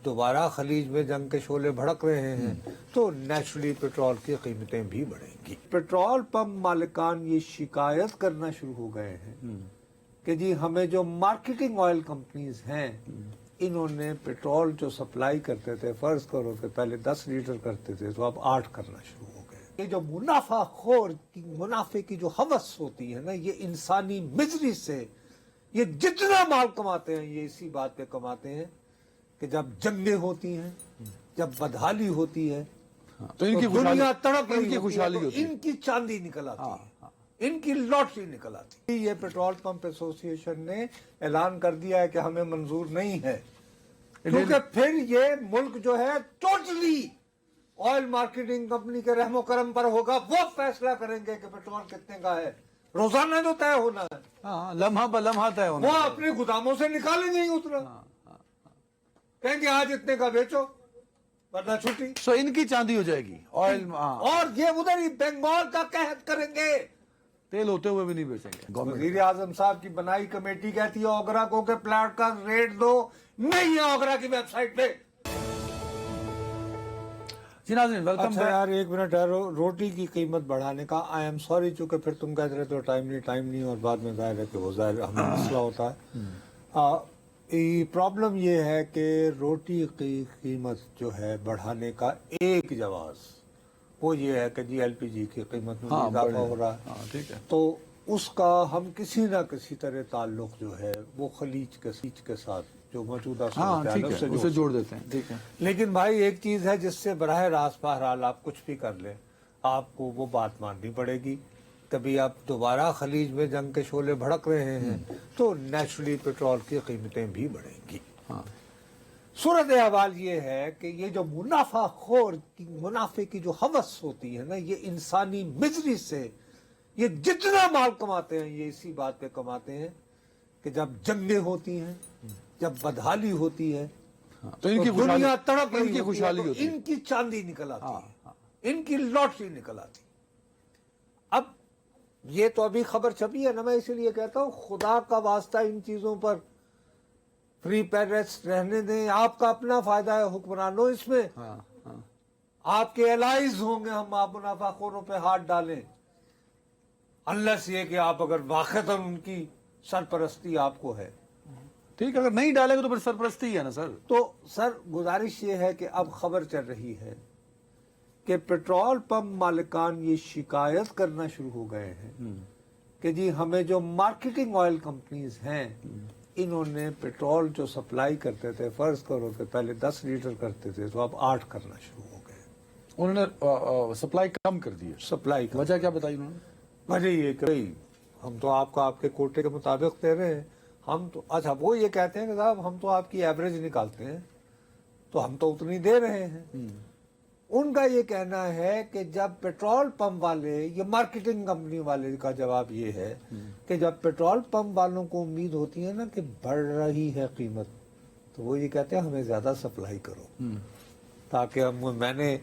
دوبارہ خلیج میں جنگ کے شعلے بھڑک رہے ہیں تو نیچرلی پیٹرول کی قیمتیں بھی بڑھیں گی. پیٹرول پمپ مالکان یہ شکایت کرنا شروع ہو گئے ہیں کہ جی ہمیں جو مارکیٹنگ آئل کمپنیز ہیں انہوں نے پیٹرول جو سپلائی کرتے تھے، فرض کرو کہ پہلے 10 لیٹر کرتے تھے تو اب 8 کرنا شروع ہو گئے. یہ جو منافع خور کی منافع کی جو ہوس ہوتی ہے نا، یہ انسانی مزری سے یہ جتنا مال کماتے ہیں یہ اسی بات پہ کماتے ہیں کہ جب جنگیں ہوتی ہیں، جب بدحالی ہوتی ہے تو ان کی دنیا تڑپ ان رہی کی ہوتی ہے خوشحالی تو ہوتی ہے. ان کی چاندی نکل آتی ہے، ان کی لاٹری نکل آتی ہے. یہ پیٹرول پمپ ایسوسی ایشن نے اعلان کر دیا ہے کہ ہمیں منظور نہیں ہے، کیونکہ پھر یہ ملک جو ہے ٹوٹلی آئل مارکیٹنگ کمپنی کے رحم و کرم پر ہوگا. وہ فیصلہ کریں گے کہ پیٹرول کتنے کا ہے، روزانہ جو طے ہونا ہے ہاں، لمحہ بہ لمحہ طے ہونا. وہ اپنے گوداموں سے نکالیں گے ہی اتنا، کہیں گے آج اتنے کا بیچو ورنہ چھٹی. سو ان کی چاندی ہو جائے گی آئل. اور یہ ادھر ہی بنگال کا قحط کریں گے. تیل ہوتے ہوئے بھی نہیں بیچیں گے. وزیر اعظم صاحب کی بنائی کمیٹی کہتی ہے اوگرا کو کہ پلاٹ کا ریٹ دو، نہیں ہے اوگرا کی ویب سائٹ پہ. جی ناظرین، ویلکم اچھا یار ایک منٹ ہے، روٹی کی قیمت بڑھانے کا آئی ایم سوری، چونکہ پھر تم کہتے رہتے ہو ٹائم نہیں اور بعد میں ظاہر ہے کہ وہ ظاہر ہمیں مسئلہ ہوتا ہے. پرابلم یہ ہے کہ روٹی کی قیمت جو ہے بڑھانے کا ایک جواز وہ یہ ہے کہ جی ایل پی جی کی قیمت میں بھی اضافہ ہو رہا ہے. ٹھیک ہے. تو اس کا ہم کسی نہ کسی طرح تعلق جو ہے وہ خلیج کے ساتھ جو موجودہ صورتحال ہے اسے جوڑ دیتے ہیں. ٹھیک ہے. لیکن بھائی ایک چیز ہے جس سے براہ راست بہرحال آپ کچھ بھی کر لیں آپ کو وہ بات ماننی پڑے گی. کبھی آپ دوبارہ خلیج میں جنگ کے شعلے بھڑک رہے ہیں تو نیچرلی پیٹرول کی قیمتیں بھی بڑھیں گی. صورت حوال یہ ہے کہ یہ جو منافع خور کی منافع کی جو ہوس ہوتی ہے نا، یہ انسانی مزری سے یہ جتنا مال کماتے ہیں یہ اسی بات پہ کماتے ہیں کہ جب جنگیں ہوتی ہیں، جب بدحالی ہوتی ہے تو ان کی دنیا تڑپ رہی ان کی خوشحالی ہوتی ہے ہوتی تو ان کی چاندی نکل آتی ہے، ان کی لاٹری نکل آتی. اب یہ تو ابھی خبر چھپی ہے نا، میں اسی لیے کہتا ہوں خدا کا واسطہ ان چیزوں پر فری پیرس رہنے دیں. آپ کا اپنا فائدہ ہے حکمرانوں اس میں، آپ کے الائز ہوں گے ہم آپ منافع خوروں پہ ہاتھ ڈالیں، انلیس یہ کہ آپ اگر واقعتاً ان کی سرپرستی آپ کو ہے. ٹھیک ہے، اگر نہیں ڈالے گا تو پھر سرپرستی ہے نا سر. تو سر گزارش یہ ہے کہ اب خبر چل رہی ہے کہ پیٹرول پمپ مالکان یہ شکایت کرنا شروع ہو گئے ہیں کہ جی ہمیں جو مارکیٹنگ آئل کمپنیز ہیں انہوں نے پیٹرول جو سپلائی کرتے تھے، فرض کرو کہ پہلے 10 لیٹر کرتے تھے تو اب 8 کرنا شروع ہو گئے. انہوں نے سپلائی کم کر دی ہے. سپلائی کا وجہ کیا بتائی انہوں نے؟ وجہ یہ کہ ہم تو آپ کو آپ کے کوٹے کے مطابق دے رہے ہیں. ہم تو اچھا وہ یہ کہتے ہیں کہ صاحب ہم تو آپ کی ایوریج نکالتے ہیں تو ہم تو اتنی دے رہے ہیں. ان کا یہ کہنا ہے کہ جب پیٹرول پمپ والے، یہ مارکیٹنگ کمپنی والے کا جواب یہ ہے کہ جب پیٹرول پمپ والوں کو امید ہوتی ہے نا کہ بڑھ رہی ہے قیمت تو وہ یہ کہتے ہیں ہمیں زیادہ سپلائی کرو تاکہ میں نے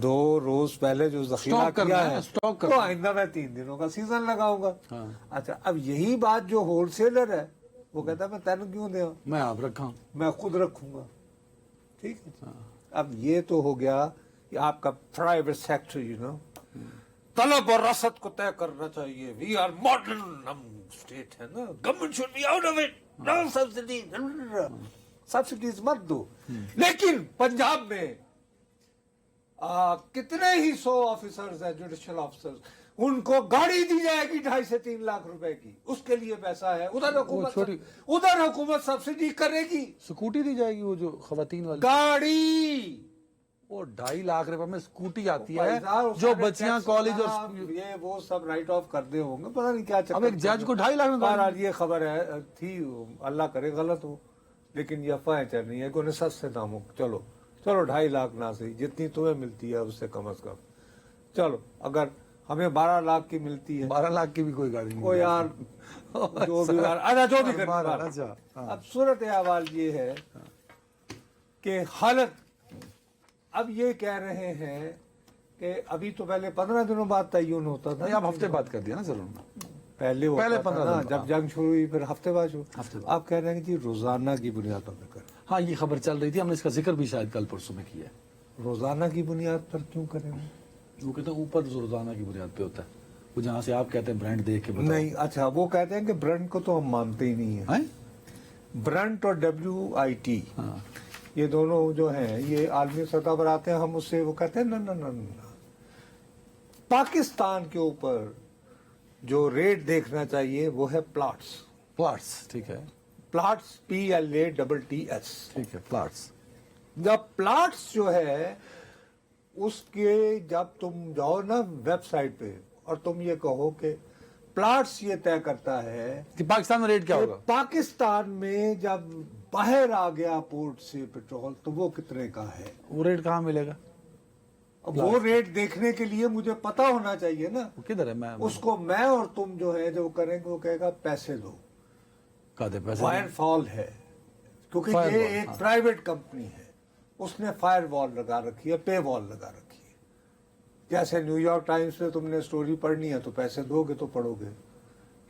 2 روز پہلے جو ذخیرہ کیا ہے تو آئندہ میں 3 دنوں کا سیزن لگاؤں گا. اچھا اب یہی بات جو ہول سیلر ہے وہ کہتا ہے میں تینوں کیوں دیا، میں آپ رکھا، میں خود رکھوں گا. ٹھیک ہے. اب یہ تو ہو گیا کہ آپ کا پرائیویٹ سیکٹر طلب اور رسد کو طے کرنا چاہیے. وی آر ماڈرن، ہم اسٹیٹ ہے نا، government should be out of it, no subsidy, subsidies مت دو. لیکن پنجاب میں کتنے ہی 100 آفیسرز ہیں جوڈیشل آفیسرز، ان کو گاڑی دی جائے گی 2.5 سے 3 لاکھ روپے کی، اس کے لیے پیسہ ہے. ادھر حکومت سبسڈی کرے گی، سکوٹی دی جائے گی وہ جو خواتین والی گاڑی. وہ 2.5 لاکھ روپے میں سکوٹی آتی ہے جو بچیاں کالج اور یہ وہ سب رائٹ آف کر دے ہوں گے، پتہ نہیں کیا چکر. اب ایک جج کو 2.5 لاکھ میں بہرحال یہ خبر ہے تھی، اللہ کرے غلط ہو، لیکن یہ افواہیں چل رہی ہیں کہ انہیں سستے داموں چلو 2.5 لاکھ نہ صحیح، جتنی تمہیں ملتی ہے اس سے کم از کم چلو، اگر ہمیں 12 لاکھ کی ملتی ہے، 12 لاکھ کی بھی کوئی گاڑی نہیں. وہ یار جو بھی کرنا. اب صورت حوال یہ ہے کہ حالت اب یہ کہہ رہے ہیں کہ ابھی تو پہلے 15 دنوں بعد تعین ہوتا تھا، اب ہفتے بعد کر دیا نا سر. پہلے 15 دن جب جنگ شروع ہوئی پھر ہفتے بعد شروع. آپ کہہ رہے ہیں کہ جی روزانہ کی بنیادوں پہ کر. ہاں یہ خبر چل رہی تھی، ہم نے اس کا ذکر بھی شاید کل پرسوں میں کیا ہے. روزانہ کی بنیاد پر کیوں کریں گے؟ وہ کہتے ہیں اوپر روزانہ کی بنیاد پہ ہوتا ہے، وہ جہاں سے آپ کہتے ہیں برانڈ دیکھ کے بتاؤ. نہیں، اچھا وہ کہتے ہیں کہ برنٹ کو تو ہم مانتے ہی نہیں ہیں. ہیں؟ برنٹ اور WIT ہاں یہ دونوں جو ہیں یہ عالمی سطح پر آتے ہیں، ہم اس سے وہ کہتے ہیں نہ پاکستان کے اوپر جو ریٹ دیکھنا چاہیے وہ ہے پلاٹس. پلاٹس، ٹھیک ہے پلاٹس PLATTS. ٹھیک ہے پلاٹس. جب پلاٹس جو ہے اس کے جب تم جاؤ نا ویب سائٹ پہ اور تم یہ کہو کہ پلاٹس یہ طے کرتا ہے کہ پاکستان میں ریٹ کیا کہ ہوگا. پاکستان میں جب باہر آ گیا پورٹ سے پیٹرول تو وہ کتنے کا ہے. وہ ریٹ کہاں ملے گا؟ اب وہ ریٹ دیکھنے کے لیے مجھے پتا ہونا چاہیے نا. وہ کدھر ہے؟ میں اس کو میں اور تم جو ہے جو کریں گے وہ کہے گا پیسے دو. کہتے پیسے فائر فال ہے کیونکہ Firewall، یہ ایک ہاں. پرائیویٹ کمپنی ہے، اس نے فائر وال لگا رکھی ہے، پے وال لگا رکھی ہے. جیسے نیو یارک ٹائمز پہ تم نے سٹوری پڑھنی ہے تو پیسے دو گے تو پڑھو گے.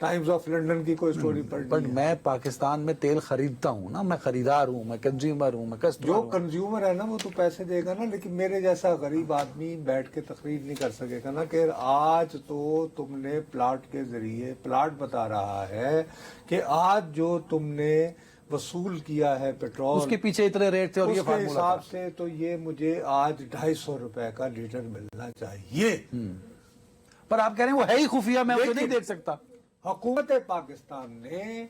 ٹائمز آف لنڈن کی کوئی سٹوری بٹ پڑھنی ہے. میں پاکستان میں تیل خریدتا ہوں نا، میں خریدار ہوں، میں کنزیومر ہوں، میں کسٹمر جو ہوں. کنزیومر ہے نا وہ تو پیسے دے گا نا، لیکن میرے جیسا غریب آدمی بیٹھ کے تقریر نہیں کر سکے گا نا کہ آج تو تم نے پلاٹ کے ذریعے پلاٹ بتا رہا ہے کہ آج جو تم نے وصول کیا ہے پیٹرول اس کے پیچھے اتنے ریٹ تھے اور اس یہ کے فارمولا حساب سے تو یہ مجھے آج 250 روپے کا لیٹر ملنا چاہیے. پر آپ کہہ رہے ہیں وہ ہے ہی خفیہ، میں اسے نہیں لیکن دیکھ سکتا. حکومت پاکستان نے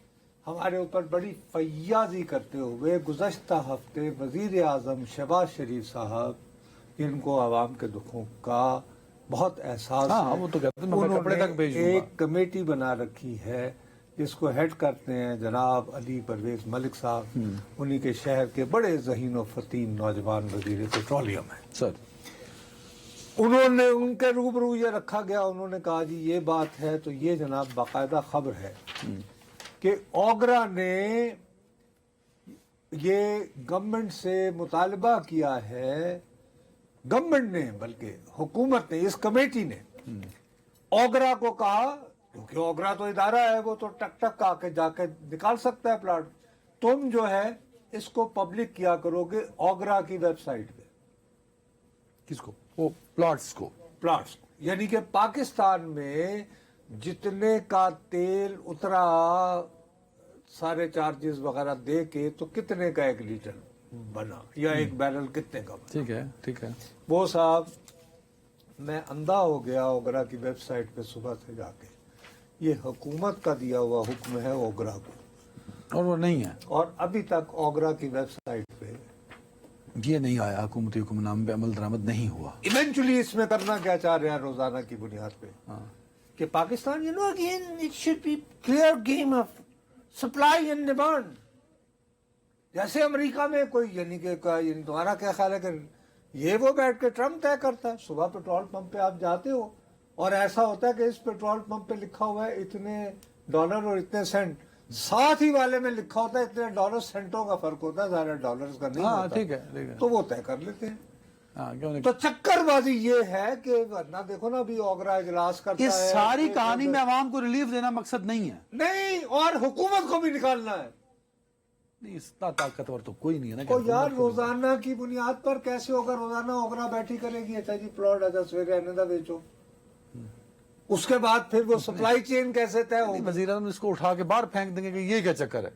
ہمارے اوپر بڑی فیاضی کرتے ہوئے گزشتہ ہفتے وزیر اعظم شہباز شریف صاحب ان کو عوام کے دکھوں کا بہت احساس ہاں ہے. وہ تو کہتے ہیں میں انہوں کپڑے نے تک بھیج دوں گا. ایک کمیٹی بنا رکھی ہے جس کو ہیڈ کرتے ہیں جناب علی پرویز ملک صاحب. انہی کے شہر کے بڑے ذہین و فطین نوجوان وزیر پیٹرولیم ہیں. سر انہوں نے ان کے روبرو یہ رکھا گیا، انہوں نے کہا جی یہ بات ہے تو یہ جناب باقاعدہ خبر ہے کہ اوگرا نے یہ گورنمنٹ سے مطالبہ کیا ہے، گورنمنٹ نے بلکہ حکومت نے، اس کمیٹی نے اوگرا کو کہا، کیونکہ اوگرا تو ادارہ ہے وہ تو ٹک ٹک آ کے جا کے نکال سکتا ہے پلاٹ، تم جو ہے اس کو پبلک کیا کرو گے اوگرا کی ویب سائٹ پہ. کس کو؟ وہ پلاٹس کو. پلاٹس یعنی کہ پاکستان میں جتنے کا تیل اترا سارے چارجز وغیرہ دے کے تو کتنے کا ایک لیٹر بنا یا ایک بیرل کتنے کا بنا. ٹھیک ہے ٹھیک ہے. وہ صاحب میں اندھا ہو گیا اوگرا کی ویب سائٹ پہ صبح سے جا کے، یہ حکومت کا دیا ہوا حکم ہے اوگرا کو، اور وہ نہیں ہے. اور ابھی تک اوگرا کی ویب سائٹ پہ یہ نہیں آیا، حکومتی حکم نام پہ عمل درآمد نہیں ہوا. ایونچولی اس میں کرنا کیا چاہ رہے ہیں روزانہ کی بنیاد پہ ہاں. کہ Pakistan again it should be clear game of supply and demand. جیسے امریکہ میں کوئی یعنی تمہارا کیا خیال ہے کہ یہ وہ بیٹھ کے ٹرمپ طے کرتا ہے. صبح پیٹرول پمپ پہ آپ جاتے ہو اور ایسا ہوتا ہے کہ اس پیٹرول پمپ پہ لکھا ہوا ہے اتنے ڈالر اور اتنے سینٹ، ساتھ ہی والے میں لکھا ہوتا ہے اتنے ڈالر، سینٹوں کا فرق ہوتا ہے، ظاہر ڈالرز کا نہیں ہاں ہوتا. ٹھیک ہے ٹھیک ہے. تو وہ طے کر لیتے ہیں. ہاں کیوں نہیں. تو چکر بازی یہ ہے کہ ورنہ دیکھو نا ابھی اوگرا اجلاس کرتا یہ ہے، ساری کہانی میں عوام کو ریلیف دینا مقصد نہیں ہے. نہیں، اور حکومت کو بھی نکالنا ہے. اتنا طاقتور تو کوئی نہیں ہے نا کہ تو یار حکومت کو بھی. روزانہ کی بنیاد پر کیسے ہوگا؟ روزانہ اوگرا بیٹھی کرے گی اچھا جی پلاٹ اچھا سویرے رہنے دا بیچو، اس کے بعد پھر وہ سپلائی چین کیسے طے ہوگی؟ وزیر اعظم اس کو اٹھا کے باہر پھینک دیں گے کہ یہ کیا چکر ہے.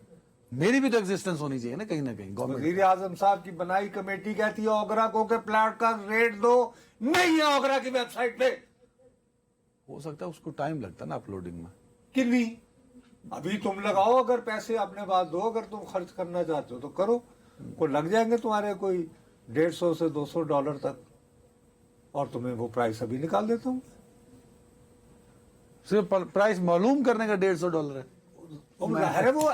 میری بھی تو ایگزسٹنس ہونی چاہیے نا کہیں نہ کہیں. گورنمنٹ وزیر اعظم صاحب کی بنائی کمیٹی کہتی ہے اوگرا کو کہ پلاٹ کا ریٹ دو، نہیں ہے اوگرا کی ویب سائٹ پہ. ہو سکتا ہے اس کو ٹائم لگتا ہے نا اپلوڈنگ میں. کنی ابھی تم لگاؤ، اگر پیسے اپنے پاس دو، اگر تم خرچ کرنا چاہتے ہو تو کرو، کو لگ جائیں گے تمہارے کوئی 150 سے 200 ڈالر تک، اور تمہیں وہ پرائس ابھی نکال دیتا ہوں. صرف پرائس معلوم کرنے کا $150 ہے. ظاہر ہے وہ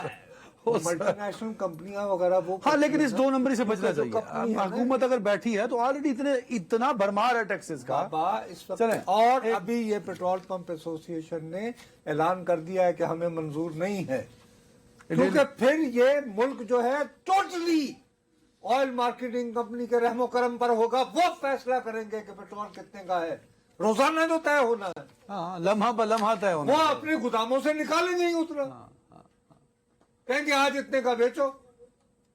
ملٹی نیشنل کمپنیاں وغیرہ وہ ہاں لیکن اس 2 نمبری سے بچنا جو چاہیے. کمپنی ہے نا، حکومت اگر بیٹھی ہے تو آلریڈی اتنا بھرمار ہے ٹیکسز کا. بابا اس وقت. چلیں. اور ابھی یہ پیٹرول پمپ ایسوسی ایشن نے اعلان کر دیا ہے کہ ہمیں منظور نہیں ہے، کیونکہ پھر یہ ملک جو ہے ٹوٹلی آئل مارکیٹنگ کمپنی کے رحم و کرم پر ہوگا. وہ فیصلہ کریں گے کہ پیٹرول کتنے کا ہے. روزانہ تو طے ہونا ہے، ہاں لمحہ بہ لمحہ طے ہونا. وہ اپنے گوداموں سے نکالیں گے ہی اتنا، کہیں گے آج اتنے کا بیچو.